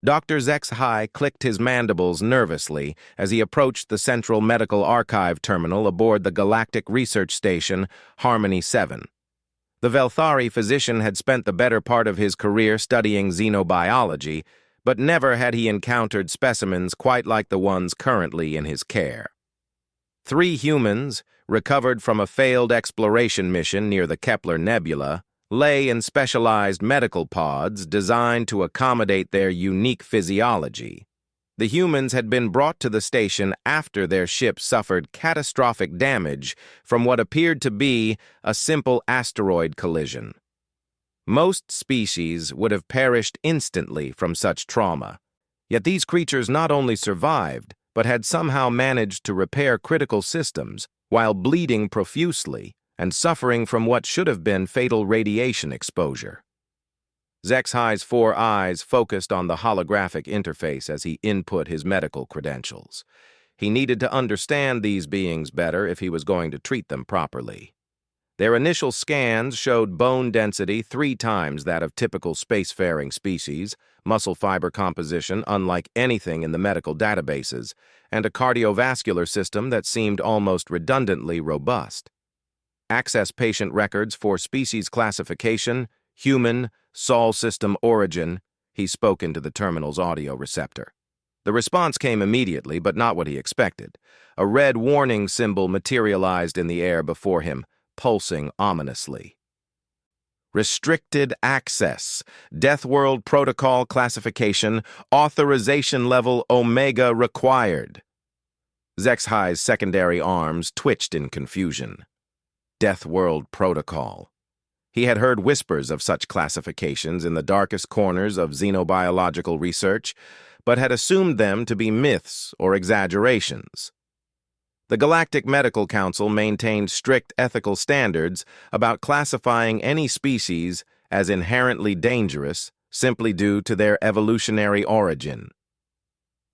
Dr. Zexhai clicked his mandibles nervously as he approached the Central Medical Archive terminal aboard the Galactic Research Station, Harmony 7. The Velthari physician had spent the better part of his career studying xenobiology, but never had he encountered specimens quite like the ones currently in his care. 3 humans, recovered from a failed exploration mission near the Kepler Nebula, lay in specialized medical pods designed to accommodate their unique physiology. The humans had been brought to the station after their ship suffered catastrophic damage from what appeared to be a simple asteroid collision. Most species would have perished instantly from such trauma, yet these creatures not only survived, but had somehow managed to repair critical systems while bleeding profusely and suffering from what should have been fatal radiation exposure. Zexhai's 4 eyes focused on the holographic interface as he input his medical credentials. He needed to understand these beings better if he was going to treat them properly. Their initial scans showed bone density 3 times that of typical spacefaring species, muscle fiber composition unlike anything in the medical databases, and a cardiovascular system that seemed almost redundantly robust. Access patient records for species classification, human, Sol system origin, he spoke into the terminal's audio receptor. The response came immediately, but not what he expected. A red warning symbol materialized in the air before him, pulsing ominously. Restricted access. Deathworld protocol classification. Authorization level Omega required. Zexhai's secondary arms twitched in confusion. Deathworld protocol. He had heard whispers of such classifications in the darkest corners of xenobiological research, but had assumed them to be myths or exaggerations. The Galactic Medical Council maintained strict ethical standards about classifying any species as inherently dangerous simply due to their evolutionary origin.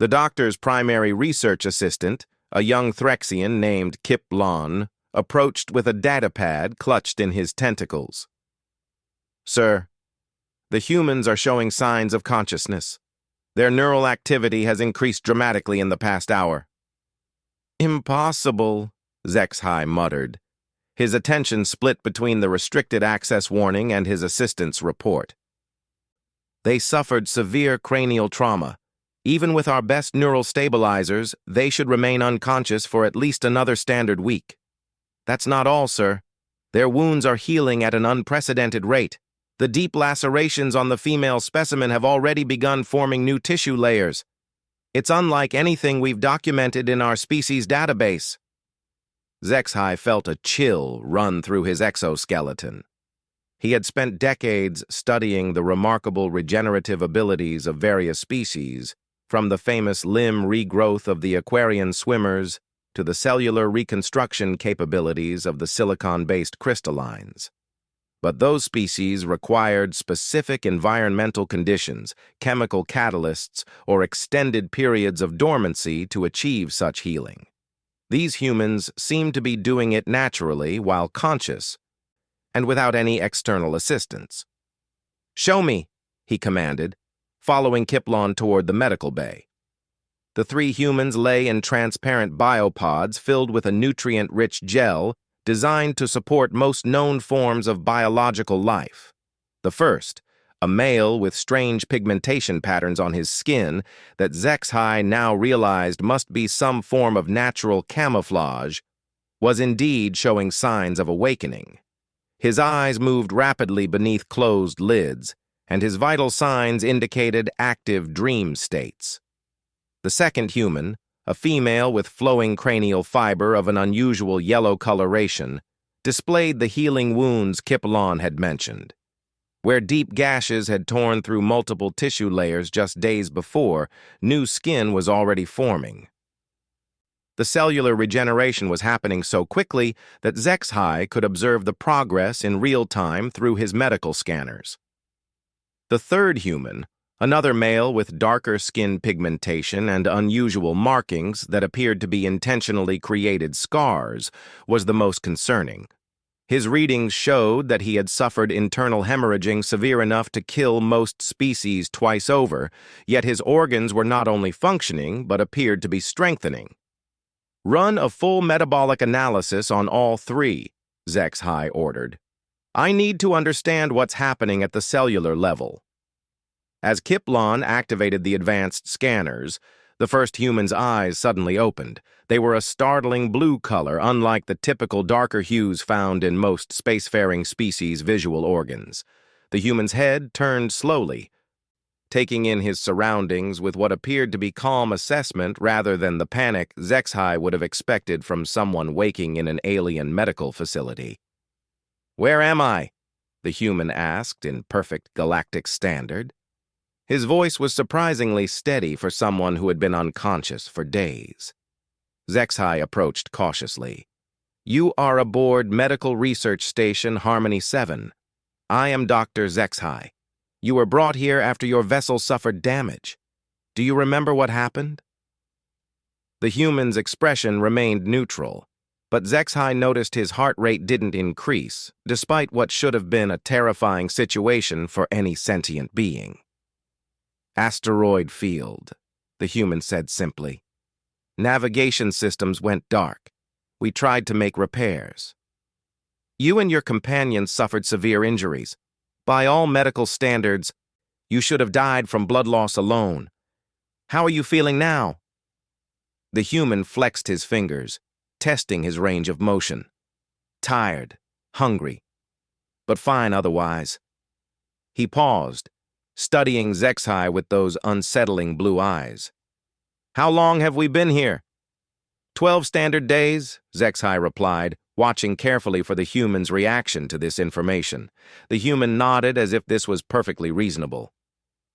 The doctor's primary research assistant, a young Threxian named Kip Lon, approached with a datapad clutched in his tentacles. "Sir, the humans are showing signs of consciousness. Their neural activity has increased dramatically in the past hour." "Impossible," Zexhai muttered. His attention split between the restricted access warning and his assistant's report. "They suffered severe cranial trauma. Even with our best neural stabilizers, they should remain unconscious for at least another standard week. That's not all, sir. Their wounds are healing at an unprecedented rate. The deep lacerations on the female specimen have already begun forming new tissue layers. It's unlike anything we've documented in our species database." Zexhai felt a chill run through his exoskeleton. He had spent decades studying the remarkable regenerative abilities of various species, from the famous limb regrowth of the aquarian swimmers to the cellular reconstruction capabilities of the silicon-based crystallines. But those species required specific environmental conditions, chemical catalysts, or extended periods of dormancy to achieve such healing. These humans seemed to be doing it naturally while conscious, and without any external assistance. "Show me," he commanded, following Kiplon toward the medical bay. The 3 humans lay in transparent biopods filled with a nutrient-rich gel designed to support most known forms of biological life. The first, a male with strange pigmentation patterns on his skin that Zexhai now realized must be some form of natural camouflage, was indeed showing signs of awakening. His eyes moved rapidly beneath closed lids, and his vital signs indicated active dream states. The second human, a female with flowing cranial fiber of an unusual yellow coloration, displayed the healing wounds Kiplon had mentioned. Where deep gashes had torn through multiple tissue layers just days before, new skin was already forming. The cellular regeneration was happening so quickly that Zexhai could observe the progress in real time through his medical scanners. The third human, another male with darker skin pigmentation and unusual markings that appeared to be intentionally created scars, was the most concerning. His readings showed that he had suffered internal hemorrhaging severe enough to kill most species twice over, yet his organs were not only functioning but appeared to be strengthening. "Run a full metabolic analysis on all three," HFY ordered. "I need to understand what's happening at the cellular level." As Kiplon activated the advanced scanners, the first human's eyes suddenly opened. They were a startling blue color, unlike the typical darker hues found in most spacefaring species' visual organs. The human's head turned slowly, taking in his surroundings with what appeared to be calm assessment rather than the panic HFY would have expected from someone waking in an alien medical facility. "Where am I?" the human asked in perfect galactic standard. His voice was surprisingly steady for someone who had been unconscious for days. HFY approached cautiously. "You are aboard Medical Research Station Harmony 7. I am Dr. HFY. You were brought here after your vessel suffered damage. Do you remember what happened?" The human's expression remained neutral, but HFY noticed his heart rate didn't increase, despite what should have been a terrifying situation for any sentient being. "Asteroid field," the human said simply. "Navigation systems went dark. We tried to make repairs. You and your companions suffered severe injuries. By all medical standards, you should have died from blood loss alone. How are you feeling now?" The human flexed his fingers, testing his range of motion. "Tired, hungry, but fine otherwise." He paused, studying HFY with those unsettling blue eyes. "How long have we been here?" 12 standard days, HFY replied, watching carefully for the human's reaction to this information. The human nodded as if this was perfectly reasonable.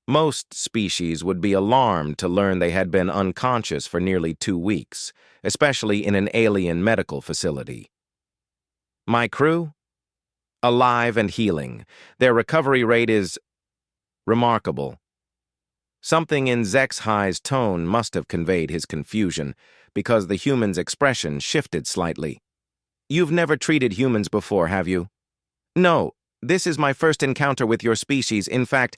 Most species would be alarmed to learn they had been unconscious for nearly 2 weeks, especially in an alien medical facility. "My crew? Alive and healing. Their recovery rate is remarkable." Something in HFY's tone must have conveyed his confusion, because the human's expression shifted slightly. "You've never treated humans before, have you?" "No, this is my first encounter with your species. In fact,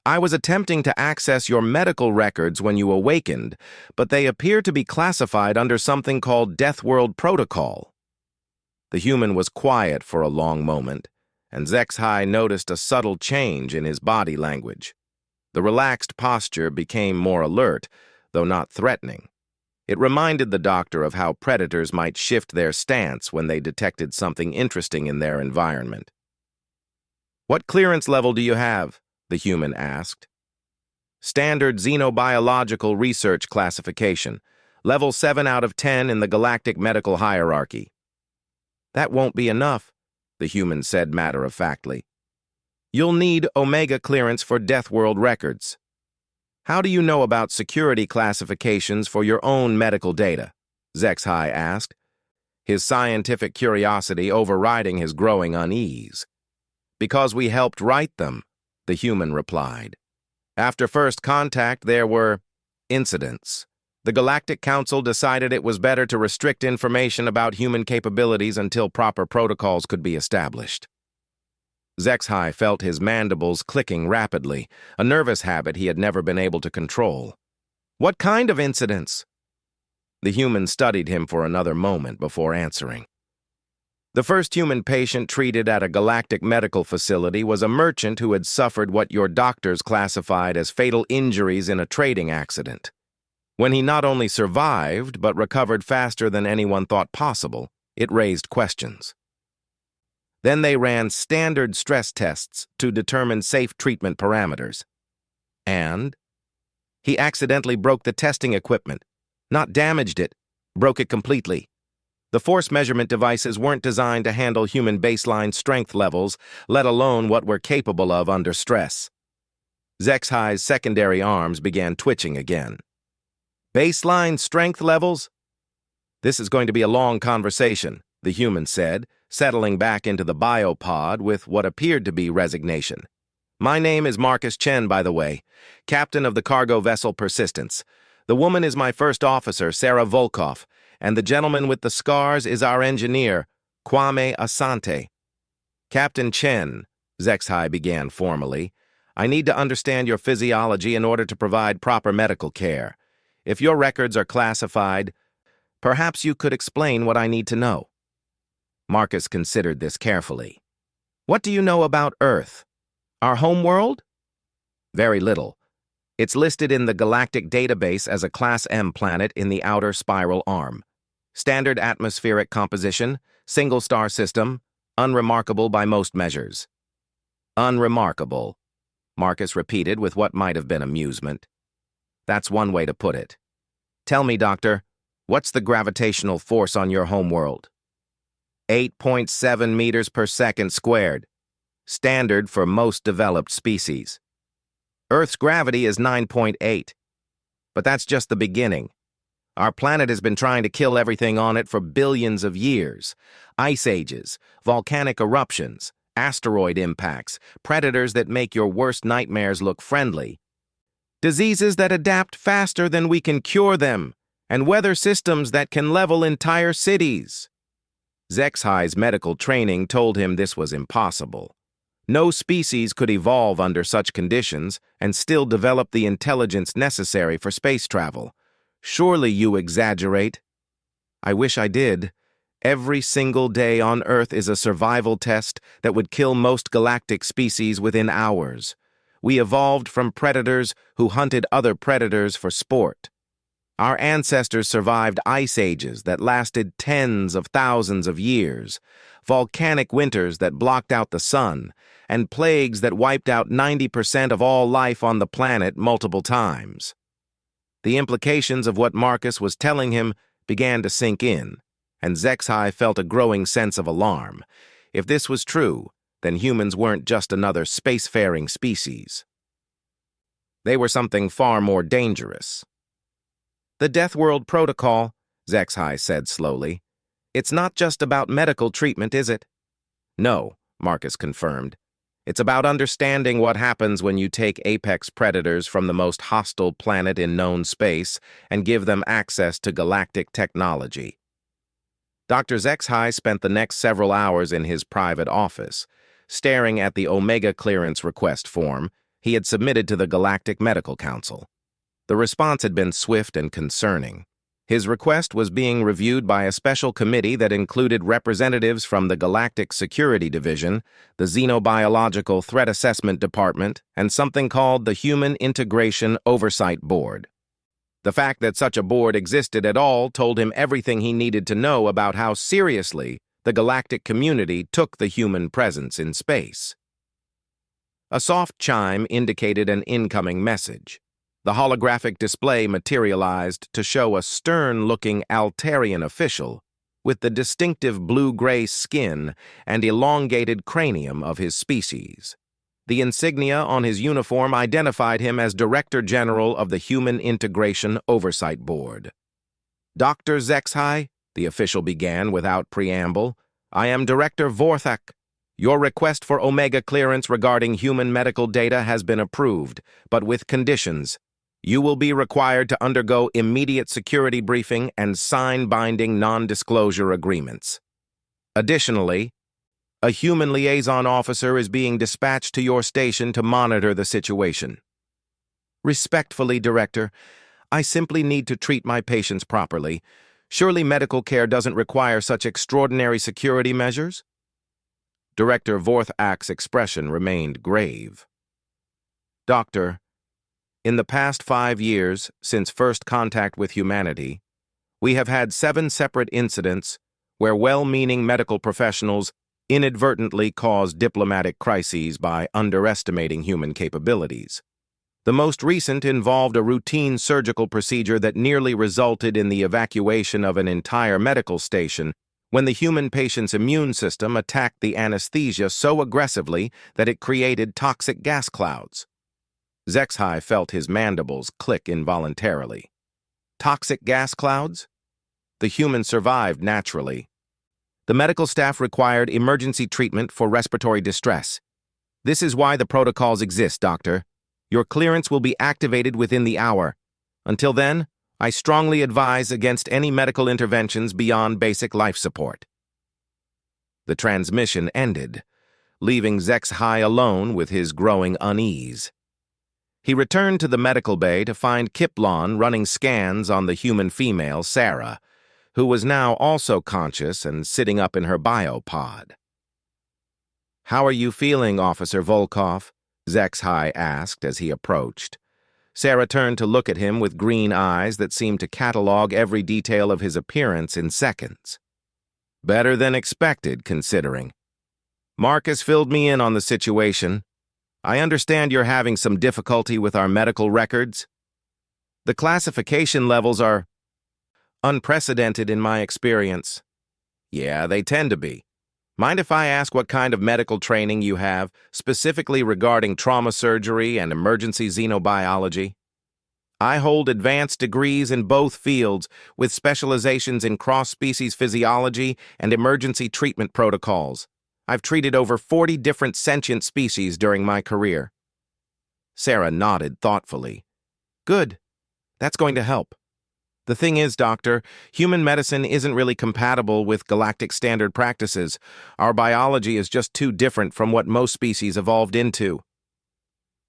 I was attempting to access your medical records when you awakened, but they appear to be classified under something called Deathworld Protocol." The human was quiet for a long moment, and HFY noticed a subtle change in his body language. The relaxed posture became more alert, though not threatening. It reminded the doctor of how predators might shift their stance when they detected something interesting in their environment. "What clearance level do you have?" the human asked. "Standard xenobiological research classification, level 7 out of 10 in the galactic medical hierarchy." "That won't be enough," the human said matter-of-factly. "You'll need Omega clearance for Deathworld records." "How do you know about security classifications for your own medical data?" HFY asked, his scientific curiosity overriding his growing unease. "Because we helped write them," the human replied. "After first contact, there were incidents. The Galactic Council decided it was better to restrict information about human capabilities until proper protocols could be established." HFY felt his mandibles clicking rapidly, a nervous habit he had never been able to control. "What kind of incidents?" The human studied him for another moment before answering. "The first human patient treated at a galactic medical facility was a merchant who had suffered what your doctors classified as fatal injuries in a trading accident. When he not only survived but recovered faster than anyone thought possible, it raised questions. Then they ran standard stress tests to determine safe treatment parameters. And he accidentally broke the testing equipment, not damaged it, broke it completely. The force measurement devices weren't designed to handle human baseline strength levels, let alone what we're capable of under stress." HFY's secondary arms began twitching again. "Baseline strength levels?" "This is going to be a long conversation," the human said, settling back into the biopod with what appeared to be resignation. "My name is Marcus Chen, by the way, captain of the cargo vessel Persistence. The woman is my first officer, Sarah Volkov, and the gentleman with the scars is our engineer, Kwame Asante. Captain Chen, Zexhai began formally, I need to understand your physiology in order to provide proper medical care. If your records are classified, perhaps you could explain what I need to know. Marcus considered this carefully. What do you know about Earth? Our home world? Very little. It's listed in the Galactic database as a Class M planet in the outer spiral arm. Standard atmospheric composition, single-star system, unremarkable by most measures. Unremarkable, Marcus repeated with what might have been amusement. That's one way to put it. Tell me, Doctor, what's the gravitational force on your homeworld? 8.7 meters per second squared, standard for most developed species. Earth's gravity is 9.8, but that's just the beginning. Our planet has been trying to kill everything on it for billions of years. Ice ages, volcanic eruptions, asteroid impacts, predators that make your worst nightmares look friendly, diseases that adapt faster than we can cure them, and weather systems that can level entire cities. Zexhai's medical training told him this was impossible. No species could evolve under such conditions and still develop the intelligence necessary for space travel. Surely you exaggerate. I wish I did. Every single day on Earth is a survival test that would kill most galactic species within hours. We evolved from predators who hunted other predators for sport. Our ancestors survived ice ages that lasted tens of thousands of years, volcanic winters that blocked out the sun, and plagues that wiped out 90% of all life on the planet multiple times. The implications of what Marcus was telling him began to sink in, and Zexhai felt a growing sense of alarm. If this was true, then humans weren't just another spacefaring species. They were something far more dangerous. The Deathworld Protocol, Zexhai said slowly. It's not just about medical treatment, is it? No, Marcus confirmed. It's about understanding what happens when you take apex predators from the most hostile planet in known space and give them access to galactic technology. Dr. Zexhai spent the next several hours in his private office, staring at the Omega clearance request form he had submitted to the Galactic Medical Council. The response had been swift and concerning. His request was being reviewed by a special committee that included representatives from the Galactic Security Division, the Xenobiological Threat Assessment Department, and something called the Human Integration Oversight Board. The fact that such a board existed at all told him everything he needed to know about how seriously the galactic community took the human presence in space. A soft chime indicated an incoming message. The holographic display materialized to show a stern-looking Altarian official with the distinctive blue-gray skin and elongated cranium of his species. The insignia on his uniform identified him as Director General of the Human Integration Oversight Board. Dr. Zexhai, the official began without preamble, I am Director Vorthak. Your request for Omega clearance regarding human medical data has been approved, but with conditions. You will be required to undergo immediate security briefing and sign binding non-disclosure agreements. Additionally, a human liaison officer is being dispatched to your station to monitor the situation. Respectfully, Director, I simply need to treat my patients properly. Surely medical care doesn't require such extraordinary security measures? Director Vorthak's expression remained grave. Doctor, in the past 5 years, since first contact with humanity, we have had 7 separate incidents where well-meaning medical professionals inadvertently caused diplomatic crises by underestimating human capabilities. The most recent involved a routine surgical procedure that nearly resulted in the evacuation of an entire medical station when the human patient's immune system attacked the anesthesia so aggressively that it created toxic gas clouds. Zexhai felt his mandibles click involuntarily. Toxic gas clouds? The human survived naturally. The medical staff required emergency treatment for respiratory distress. This is why the protocols exist, Doctor. Your clearance will be activated within the hour. Until then, I strongly advise against any medical interventions beyond basic life support. The transmission ended. leaving Zexhai alone with his growing unease. He returned to the medical bay to find Kiplon running scans on the human female, Sarah, who was now also conscious and sitting up in her biopod. "How are you feeling, Officer Volkov?" Zexhai asked as he approached. Sarah turned to look at him with green eyes that seemed to catalog every detail of his appearance in seconds. "Better than expected, considering. Marcus filled me in on the situation. I understand you're having some difficulty with our medical records. The classification levels are unprecedented in my experience." "Yeah, they tend to be. Mind if I ask what kind of medical training you have, specifically regarding trauma surgery and emergency xenobiology?" "I hold advanced degrees in both fields, with specializations in cross-species physiology and emergency treatment protocols. I've treated over 40 different sentient species during my career." Sarah nodded thoughtfully. "Good. That's going to help. The thing is, Doctor, human medicine isn't really compatible with galactic standard practices. Our biology is just too different from what most species evolved into."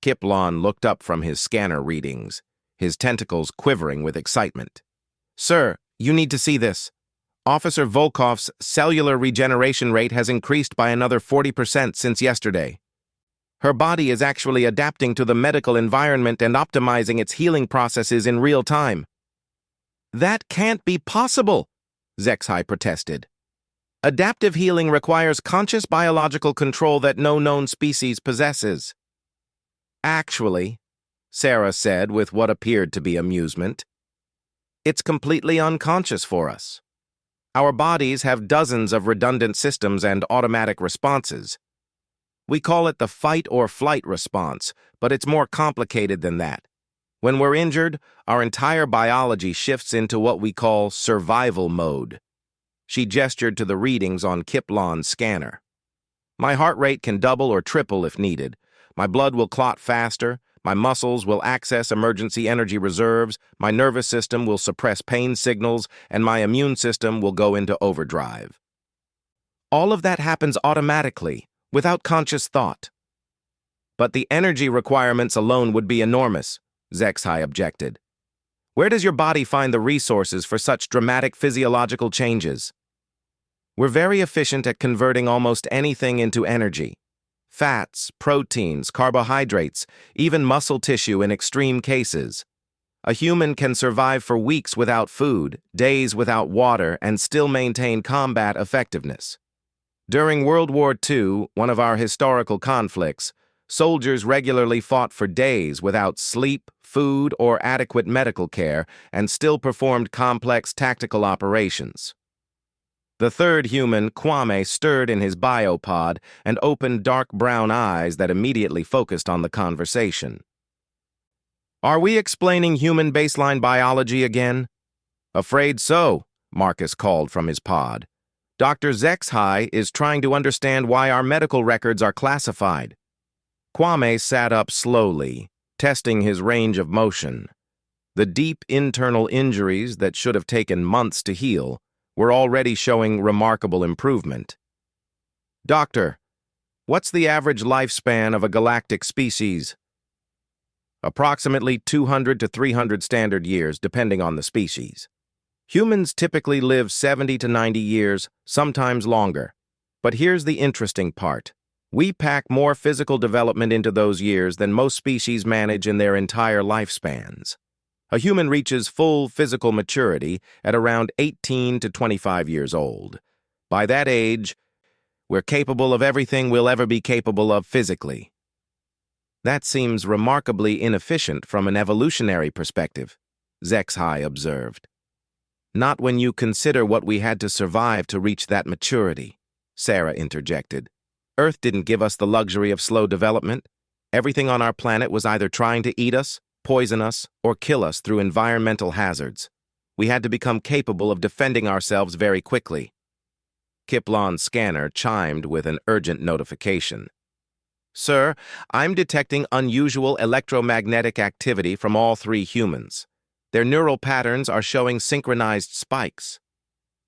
Kiplon looked up from his scanner readings, his tentacles quivering with excitement. "Sir, you need to see this. Officer Volkov's cellular regeneration rate has increased by another 40% since yesterday. Her body is actually adapting to the medical environment and optimizing its healing processes in real time." "That can't be possible," Zexhai protested. "Adaptive healing requires conscious biological control that no known species possesses." "Actually," Sarah said with what appeared to be amusement, "it's completely unconscious for us. Our bodies have dozens of redundant systems and automatic responses. We call it the fight or flight response, but it's more complicated than that. When we're injured, our entire biology shifts into what we call survival mode." She gestured to the readings on Kiplon's scanner. "My heart rate can double or triple if needed. My blood will clot faster. My muscles will access emergency energy reserves, my nervous system will suppress pain signals, and my immune system will go into overdrive. All of that happens automatically, without conscious thought." "But the energy requirements alone would be enormous," Zexhai objected. "Where does your body find the resources for such dramatic physiological changes?" "We're very efficient at converting almost anything into energy. Fats, proteins, carbohydrates, even muscle tissue in extreme cases. A human can survive for weeks without food, days without water, and still maintain combat effectiveness. During World War II, one of our historical conflicts, soldiers regularly fought for days without sleep, food, or adequate medical care, and still performed complex tactical operations." The third human, Kwame, stirred in his biopod and opened dark brown eyes that immediately focused on the conversation. "Are we explaining human baseline biology again?" "Afraid so," Marcus called from his pod. "Dr. Zexhai is trying to understand why our medical records are classified." Kwame sat up slowly, testing his range of motion. The deep internal injuries that should have taken months to heal were already showing remarkable improvement. "Doctor, what's the average lifespan of a galactic species?" "Approximately 200 to 300 standard years, depending on the species. Humans typically live 70 to 90 years, sometimes longer. But here's the interesting part. We pack more physical development into those years than most species manage in their entire lifespans. A human reaches full physical maturity at around 18 to 25 years old. By that age, we're capable of everything we'll ever be capable of physically." "That seems remarkably inefficient from an evolutionary perspective," Zexhai observed. "Not when you consider what we had to survive to reach that maturity," Sarah interjected. "Earth didn't give us the luxury of slow development. Everything on our planet was either trying to eat us, poison us, or kill us through environmental hazards. We had to become capable of defending ourselves very quickly." Kiplon's scanner chimed with an urgent notification. "Sir, I'm detecting unusual electromagnetic activity from all three humans. Their neural patterns are showing synchronized spikes."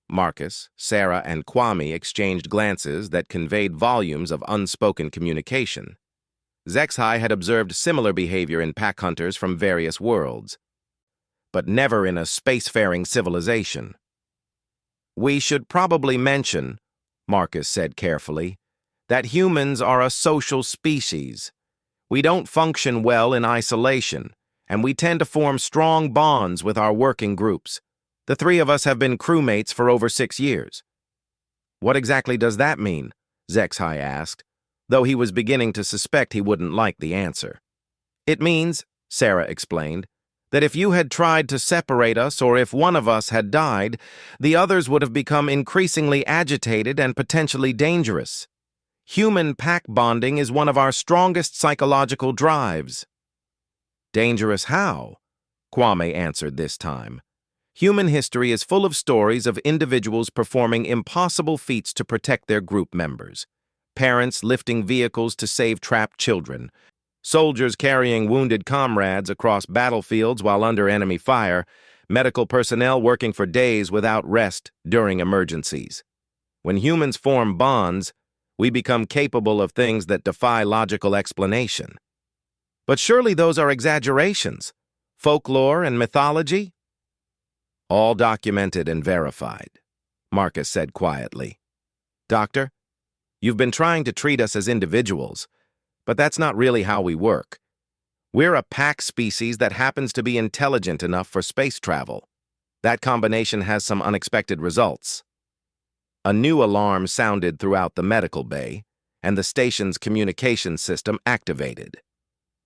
Marcus, Sarah, and Kwame exchanged glances that conveyed volumes of unspoken communication. Zexhai had observed similar behavior in pack hunters from various worlds, but never in a spacefaring civilization. "We should probably mention," Marcus said carefully, "that humans are a social species. We don't function well in isolation, and we tend to form strong bonds with our working groups. The three of us have been crewmates for over 6 years." "What exactly does that mean?" Zexhai asked, though he was beginning to suspect he wouldn't like the answer. "It means," Sarah explained, "that if you had tried to separate us or if one of us had died, the others would have become increasingly agitated and potentially dangerous. Human pack bonding is one of our strongest psychological drives." "Dangerous how?" Kwame answered this time. "Human history is full of stories of individuals performing impossible feats to protect their group members. Parents lifting vehicles to save trapped children, soldiers carrying wounded comrades across battlefields while under enemy fire, medical personnel working for days without rest during emergencies. When humans form bonds, we become capable of things that defy logical explanation." "But surely those are exaggerations. Folklore and mythology?" "All documented and verified," Marcus said quietly. "Doctor, you've been trying to treat us as individuals, but that's not really how we work. We're a pack species that happens to be intelligent enough for space travel. That combination has some unexpected results." A new alarm sounded throughout the medical bay, and the station's communication system activated.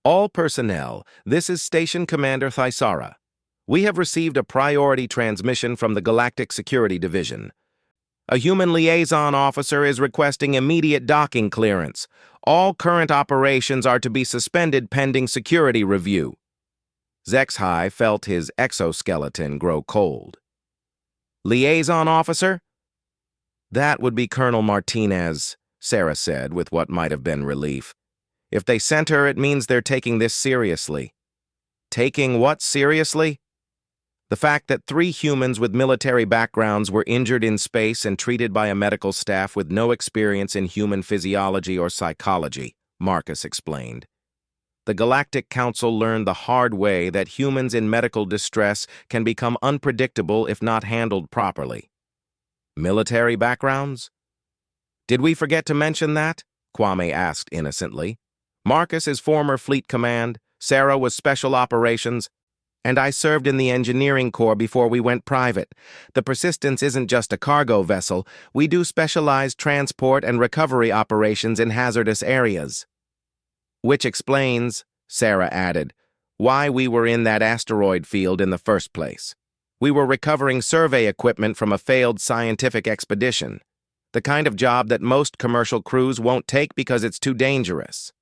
"All personnel, this is Station Commander Thaisara. We have received a priority transmission from the Galactic Security Division. A human liaison officer is requesting immediate docking clearance. All current operations are to be suspended pending security review." Zexhai felt his exoskeleton grow cold. "Liaison officer?" "That would be Colonel Martinez," Sarah said with what might have been relief. "If they sent her, it means they're taking this seriously." "Taking what seriously?" "The fact that 3 humans with military backgrounds were injured in space and treated by a medical staff with no experience in human physiology or psychology," Marcus explained. "The Galactic Council learned the hard way that humans in medical distress can become unpredictable if not handled properly." "Military backgrounds?" "Did we forget to mention that?" Kwame asked innocently. "Marcus is former Fleet Command, Sarah was Special Operations, and I served in the Engineering Corps before we went private. The Persistence isn't just a cargo vessel. We do specialized transport and recovery operations in hazardous areas." "Which explains," Sarah added, "why we were in that asteroid field in the first place. We were recovering survey equipment from a failed scientific expedition. The kind of job that most commercial crews won't take because it's too dangerous."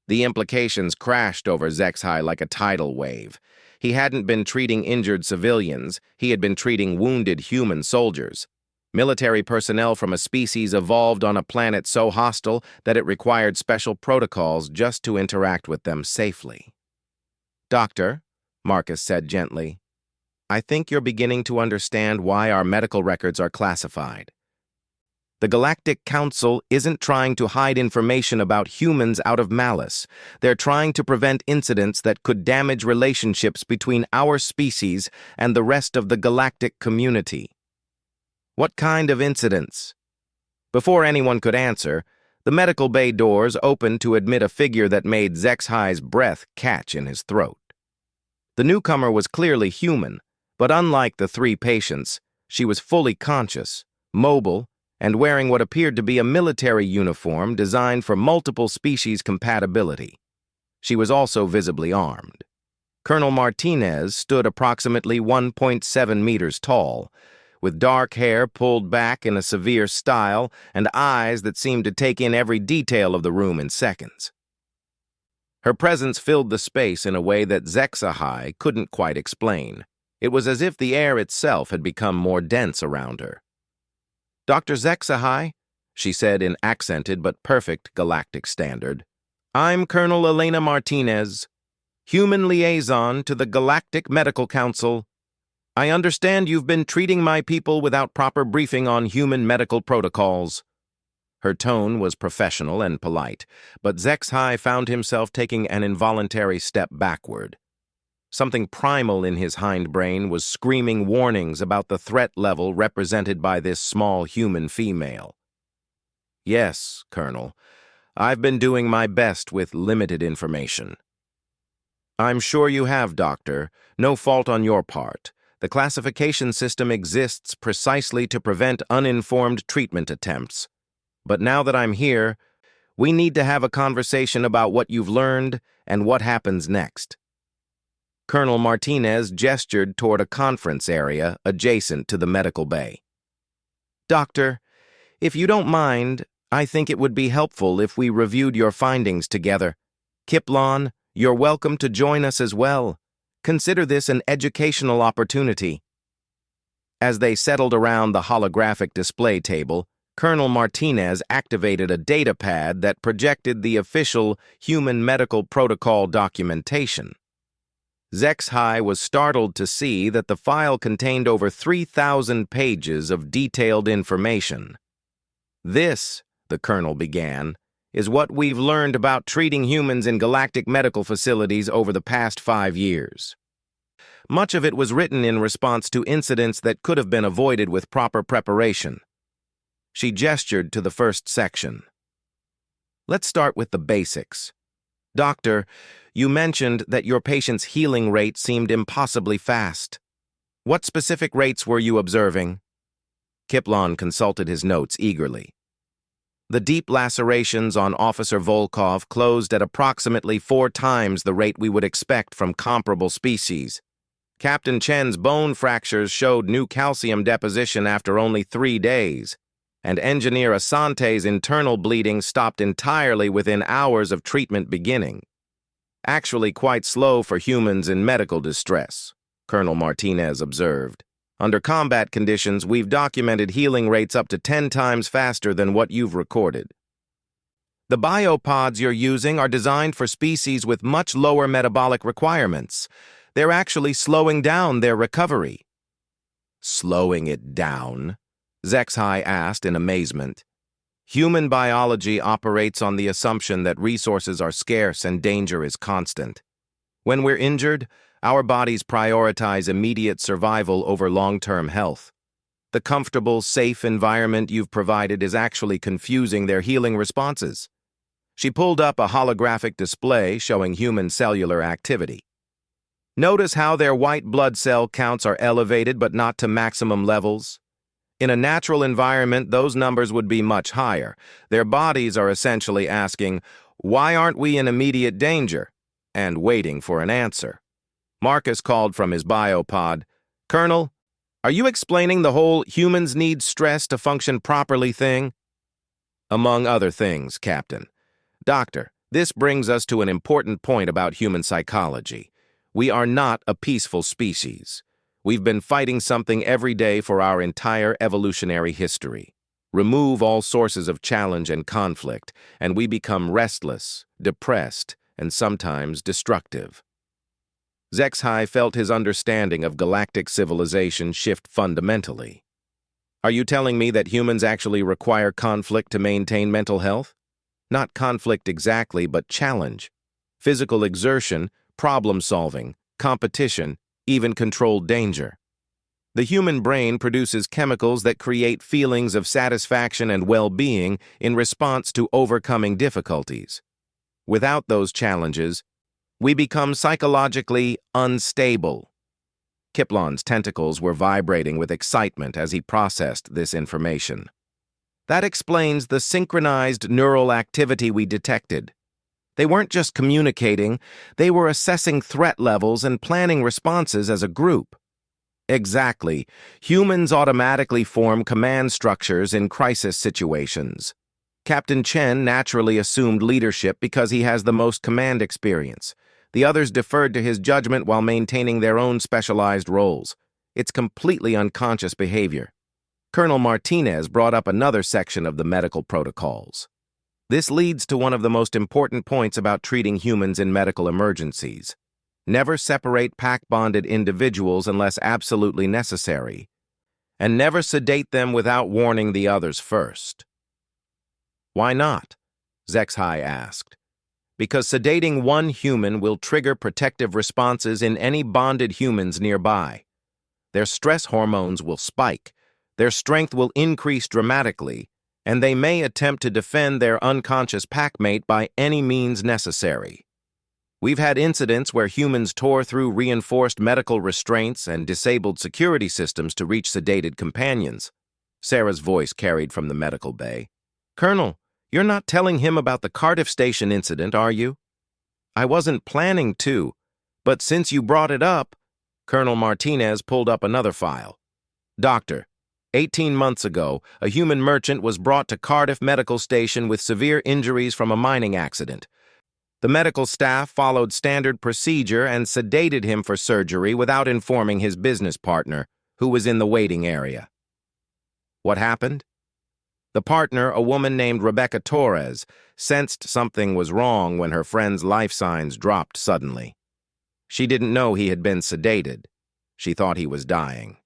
The implications crashed over Zexhai like a tidal wave. He hadn't been treating injured civilians, he had been treating wounded human soldiers. Military personnel from a species evolved on a planet so hostile that it required special protocols just to interact with them safely. "Doctor," Marcus said gently, "I think you're beginning to understand why our medical records are classified. The Galactic Council isn't trying to hide information about humans out of malice. They're trying to prevent incidents that could damage relationships between our species and the rest of the galactic community." "What kind of incidents?" Before anyone could answer, the medical bay doors opened to admit a figure that made Zexhai's breath catch in his throat. The newcomer was clearly human, but unlike the 3 patients, she was fully conscious, mobile, and wearing what appeared to be a military uniform designed for multiple species compatibility. She was also visibly armed. Colonel Martinez stood approximately 1.7 meters tall, with dark hair pulled back in a severe style and eyes that seemed to take in every detail of the room in seconds. Her presence filled the space in a way that Zexhai couldn't quite explain. It was as if the air itself had become more dense around her. "Dr. Zexhai," she said in accented but perfect galactic standard, "I'm Colonel Elena Martinez, Human Liaison to the Galactic Medical Council. I understand you've been treating my people without proper briefing on human medical protocols. Her tone was professional and polite, but Zexhai found himself taking an involuntary step backward. Something primal in his hindbrain was screaming warnings about the threat level represented by this small human female. Yes, Colonel, I've been doing my best with limited information. I'm sure you have, Doctor. No fault on your part. The classification system exists precisely to prevent uninformed treatment attempts. But now that I'm here, we need to have a conversation about what you've learned and what happens next. Colonel Martinez gestured toward a conference area adjacent to the medical bay. Doctor, if you don't mind, I think it would be helpful if we reviewed your findings together. Kiplon, you're welcome to join us as well. Consider this an educational opportunity. As they settled around the holographic display table, Colonel Martinez activated a data pad that projected the official human medical protocol documentation. Zexhai was startled to see that the file contained over 3,000 pages of detailed information. This, the colonel began, is what we've learned about treating humans in galactic medical facilities over the past 5 years. Much of it was written in response to incidents that could have been avoided with proper preparation. She gestured to the first section. Let's start with the basics. Doctor, you mentioned that your patient's healing rate seemed impossibly fast. What specific rates were you observing? Kiplon consulted his notes eagerly. The deep lacerations on Officer Volkov closed at approximately 4 times the rate we would expect from comparable species. Captain Chen's bone fractures showed new calcium deposition after only 3 days, and Engineer Asante's internal bleeding stopped entirely within hours of treatment beginning. Actually quite slow for humans in medical distress, Colonel Martinez observed. Under combat conditions, we've documented healing rates up to 10 times faster than what you've recorded. The biopods you're using are designed for species with much lower metabolic requirements. They're actually slowing down their recovery. Slowing it down? Zexhai asked in amazement. Human biology operates on the assumption that resources are scarce and danger is constant. When we're injured, our bodies prioritize immediate survival over long-term health. The comfortable, safe environment you've provided is actually confusing their healing responses. She pulled up a holographic display showing human cellular activity. Notice how their white blood cell counts are elevated but not to maximum levels? In a natural environment, those numbers would be much higher. Their bodies are essentially asking, why aren't we in immediate danger? And waiting for an answer. Marcus called from his biopod, Colonel, are you explaining the whole humans need stress to function properly thing? Among other things, Captain. Doctor, this brings us to an important point about human psychology. We are not a peaceful species. We've been fighting something every day for our entire evolutionary history. Remove all sources of challenge and conflict, and we become restless, depressed, and sometimes destructive. Zexhai felt his understanding of galactic civilization shift fundamentally. Are you telling me that humans actually require conflict to maintain mental health? Not conflict exactly, but challenge. Physical exertion, problem-solving, competition, even controlled danger. The human brain produces chemicals that create feelings of satisfaction and well-being in response to overcoming difficulties. Without those challenges, we become psychologically unstable. Kiplon's tentacles were vibrating with excitement as he processed this information. That explains the synchronized neural activity we detected. They weren't just communicating, they were assessing threat levels and planning responses as a group. Exactly. Humans automatically form command structures in crisis situations. Captain Chen naturally assumed leadership because he has the most command experience. The others deferred to his judgment while maintaining their own specialized roles. It's completely unconscious behavior. Colonel Martinez brought up another section of the medical protocols. This leads to one of the most important points about treating humans in medical emergencies. Never separate pack-bonded individuals unless absolutely necessary, and never sedate them without warning the others first. Why not? Zexhai asked. Because sedating one human will trigger protective responses in any bonded humans nearby. Their stress hormones will spike, their strength will increase dramatically, and they may attempt to defend their unconscious packmate by any means necessary. We've had incidents where humans tore through reinforced medical restraints and disabled security systems to reach sedated companions. Sarah's voice carried from the medical bay. Colonel, you're not telling him about the Cardiff Station incident, are you? I wasn't planning to, but since you brought it up, Colonel Martinez pulled up another file. Doctor, 18 months ago, a human merchant was brought to Cardiff Medical Station with severe injuries from a mining accident. The medical staff followed standard procedure and sedated him for surgery without informing his business partner, who was in the waiting area. What happened? The partner, a woman named Rebecca Torres, sensed something was wrong when her friend's life signs dropped suddenly. She didn't know he had been sedated. She thought he was dying.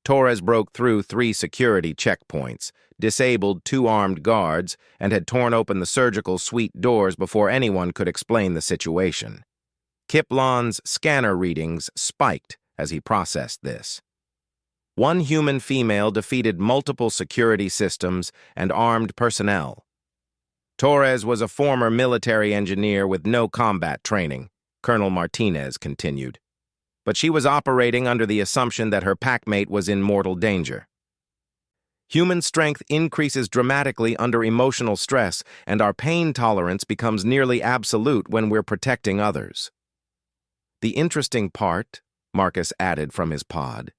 Torres broke through 3 security checkpoints, disabled 2 armed guards, and had torn open the surgical suite doors before anyone could explain the situation. Kiplon's scanner readings spiked as he processed this. One human female defeated multiple security systems and armed personnel. Torres was a former military engineer with no combat training, Colonel Martinez continued. But she was operating under the assumption that her packmate was in mortal danger. Human strength increases dramatically under emotional stress, and our pain tolerance becomes nearly absolute when we're protecting others. The interesting part, Marcus added from his pod,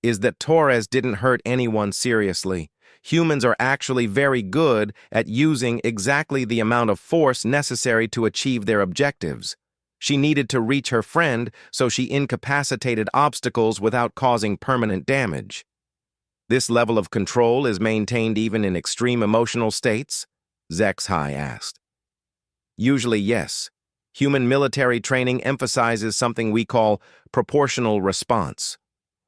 is that Torres didn't hurt anyone seriously. Humans are actually very good at using exactly the amount of force necessary to achieve their objectives. She needed to reach her friend, so she incapacitated obstacles without causing permanent damage. This level of control is maintained even in extreme emotional states? Zexhai asked. Usually, yes. Human military training emphasizes something we call proportional response.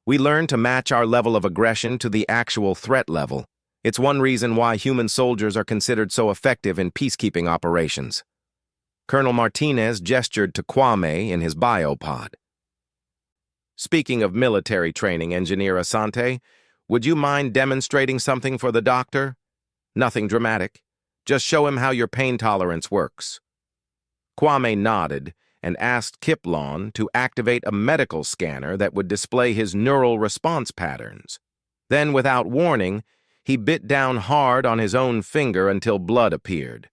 We learn to match our level of aggression to the actual threat level. It's one reason why human soldiers are considered so effective in peacekeeping operations. Colonel Martinez gestured to Kwame in his biopod. Speaking of military training, Engineer Asante, would you mind demonstrating something for the doctor? Nothing dramatic. Just show him how your pain tolerance works. Kwame nodded and asked Kiplon to activate a medical scanner that would display his neural response patterns. Then, without warning, he bit down hard on his own finger until blood appeared.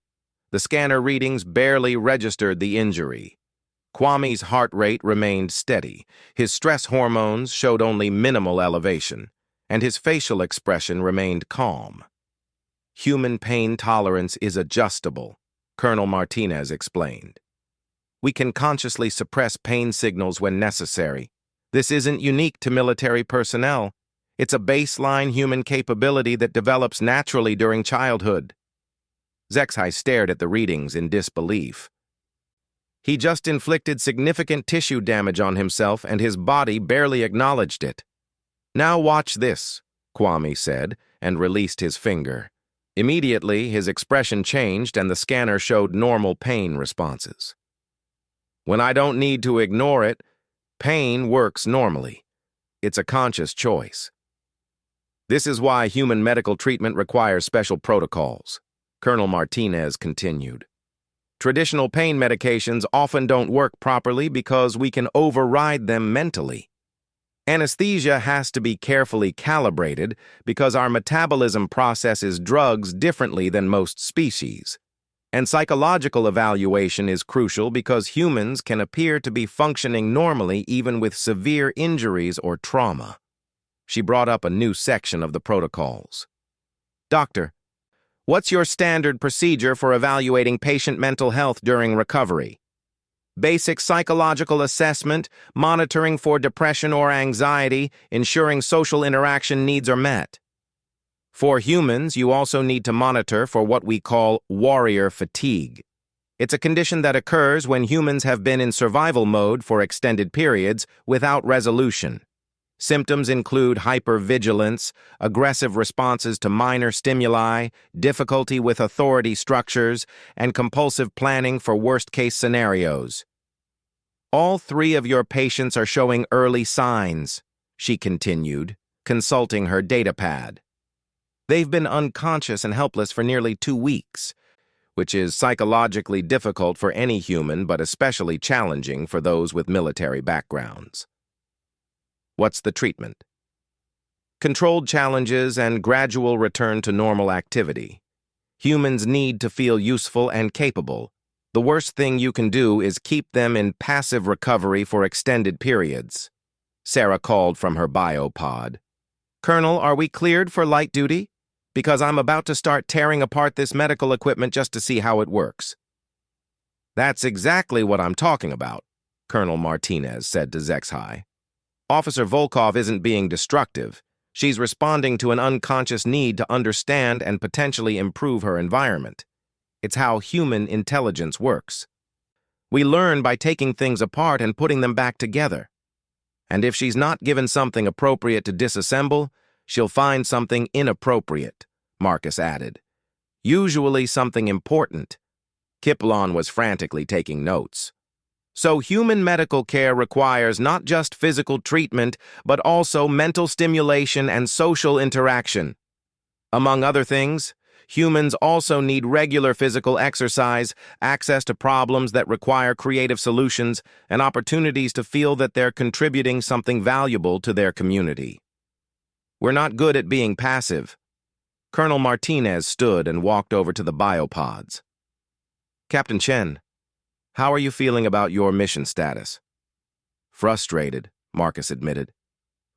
The scanner readings barely registered the injury. Kwame's heart rate remained steady, his stress hormones showed only minimal elevation, and his facial expression remained calm. Human pain tolerance is adjustable, Colonel Martinez explained. We can consciously suppress pain signals when necessary. This isn't unique to military personnel. It's a baseline human capability that develops naturally during childhood. Zexhai stared at the readings in disbelief. He just inflicted significant tissue damage on himself, and his body barely acknowledged it. Now watch this, Kwame said, and released his finger. Immediately, his expression changed and the scanner showed normal pain responses. When I don't need to ignore it, pain works normally. It's a conscious choice. This is why human medical treatment requires special protocols, Colonel Martinez continued. Traditional pain medications often don't work properly because we can override them mentally. Anesthesia has to be carefully calibrated because our metabolism processes drugs differently than most species. And psychological evaluation is crucial because humans can appear to be functioning normally even with severe injuries or trauma. She brought up a new section of the protocols. Doctor, what's your standard procedure for evaluating patient mental health during recovery? Basic psychological assessment, monitoring for depression or anxiety, ensuring social interaction needs are met. For humans, you also need to monitor for what we call warrior fatigue. It's a condition that occurs when humans have been in survival mode for extended periods without resolution. Symptoms include hypervigilance, aggressive responses to minor stimuli, difficulty with authority structures, and compulsive planning for worst-case scenarios. All 3 of your patients are showing early signs, she continued, consulting her datapad. They've been unconscious and helpless for nearly 2 weeks, which is psychologically difficult for any human but especially challenging for those with military backgrounds. What's the treatment? Controlled challenges and gradual return to normal activity. Humans need to feel useful and capable. The worst thing you can do is keep them in passive recovery for extended periods. Sarah called from her biopod. Colonel, are we cleared for light duty? Because I'm about to start tearing apart this medical equipment just to see how it works. That's exactly what I'm talking about, Colonel Martinez said to Zexhai. Officer Volkov isn't being destructive. She's responding to an unconscious need to understand and potentially improve her environment. It's how human intelligence works. We learn by taking things apart and putting them back together. And if she's not given something appropriate to disassemble, she'll find something inappropriate, Marcus added. Usually something important. Kiplon was frantically taking notes. So human medical care requires not just physical treatment, but also mental stimulation and social interaction. Among other things, humans also need regular physical exercise, access to problems that require creative solutions, and opportunities to feel that they're contributing something valuable to their community. We're not good at being passive. Colonel Martinez stood and walked over to the biopods. Captain Chen, how are you feeling about your mission status? Frustrated, Marcus admitted.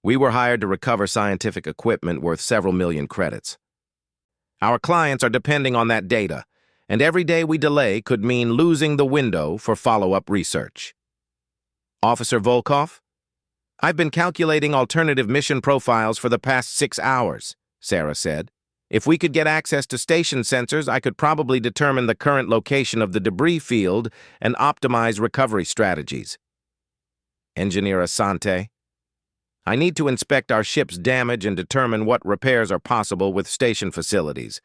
We were hired to recover scientific equipment worth several million credits. Our clients are depending on that data, and every day we delay could mean losing the window for follow-up research. Officer Volkov? I've been calculating alternative mission profiles for the past 6 hours, Sarah said. If we could get access to station sensors, I could probably determine the current location of the debris field and optimize recovery strategies. Engineer Asante? I need to inspect our ship's damage and determine what repairs are possible with station facilities.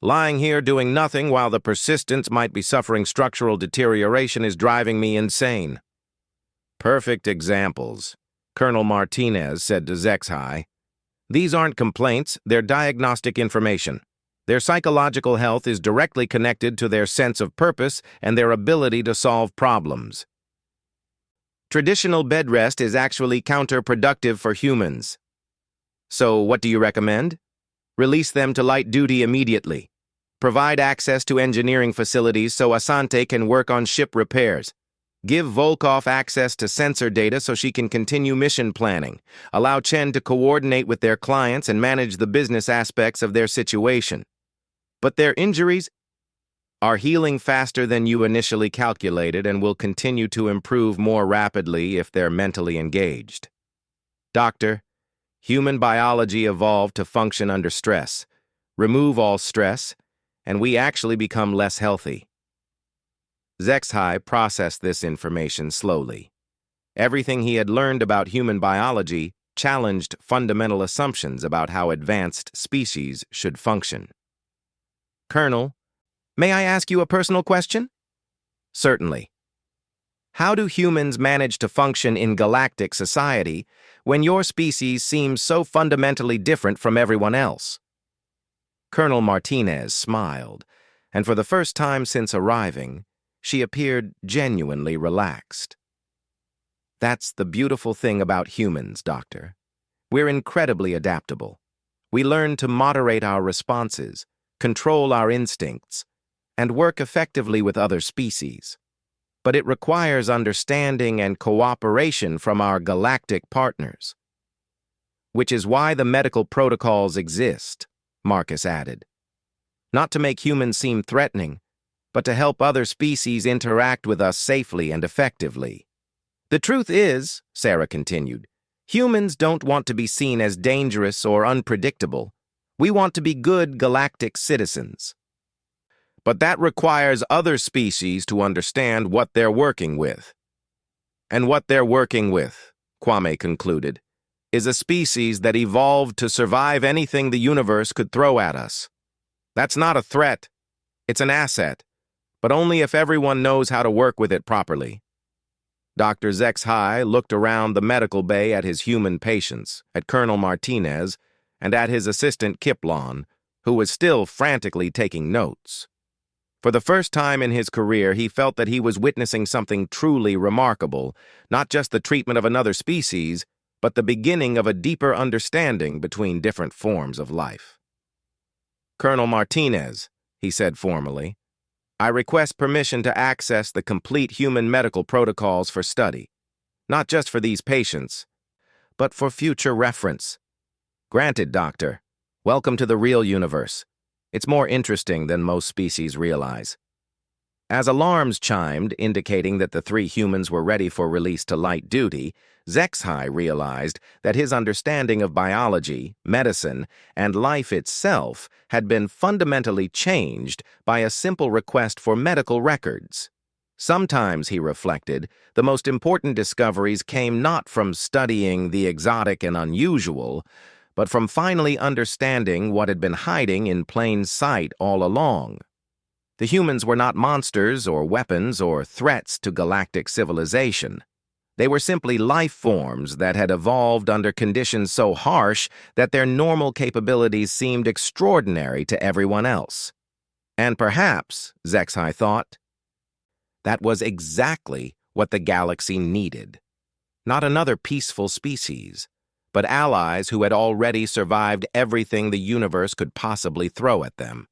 Lying here doing nothing while the Persistence might be suffering structural deterioration is driving me insane. Perfect examples, Colonel Martinez said to Zexhai. These aren't complaints, they're diagnostic information. Their psychological health is directly connected to their sense of purpose and their ability to solve problems. Traditional bed rest is actually counterproductive for humans. So what do you recommend? Release them to light duty immediately. Provide access to engineering facilities so Asante can work on ship repairs. Give Volkov access to sensor data so she can continue mission planning. Allow Chen to coordinate with their clients and manage the business aspects of their situation. But their injuries are healing faster than you initially calculated and will continue to improve more rapidly if they're mentally engaged. Doctor, human biology evolved to function under stress. Remove all stress, and we actually become less healthy. Zexhai processed this information slowly. Everything he had learned about human biology challenged fundamental assumptions about how advanced species should function. Colonel, may I ask you a personal question? Certainly. How do humans manage to function in galactic society when your species seems so fundamentally different from everyone else? Colonel Martinez smiled, and for the first time since arriving, she appeared genuinely relaxed. That's the beautiful thing about humans, Doctor. We're incredibly adaptable. We learn to moderate our responses, control our instincts, and work effectively with other species. But it requires understanding and cooperation from our galactic partners. Which is why the medical protocols exist, Marcus added. Not to make humans seem threatening, but to help other species interact with us safely and effectively. The truth is, Sarah continued, humans don't want to be seen as dangerous or unpredictable. We want to be good galactic citizens. But that requires other species to understand what they're working with. And what they're working with, Kwame concluded, is a species that evolved to survive anything the universe could throw at us. That's not a threat. It's an asset, but only if everyone knows how to work with it properly. Dr. Zexhai looked around the medical bay at his human patients, at Colonel Martinez, and at his assistant Kiplon, who was still frantically taking notes. For the first time in his career, he felt that he was witnessing something truly remarkable, not just the treatment of another species, but the beginning of a deeper understanding between different forms of life. "Colonel Martinez," he said formally, "I request permission to access the complete human medical protocols for study, not just for these patients, but for future reference." "Granted, Doctor. Welcome to the real universe. It's more interesting than most species realize." As alarms chimed, indicating that the 3 humans were ready for release to light duty, Zexhai realized that his understanding of biology, medicine, and life itself had been fundamentally changed by a simple request for medical records. Sometimes, he reflected, the most important discoveries came not from studying the exotic and unusual, but from finally understanding what had been hiding in plain sight all along. The humans were not monsters or weapons or threats to galactic civilization. They were simply life forms that had evolved under conditions so harsh that their normal capabilities seemed extraordinary to everyone else. And perhaps, Zexhai thought, that was exactly what the galaxy needed. Not another peaceful species, but allies who had already survived everything the universe could possibly throw at them.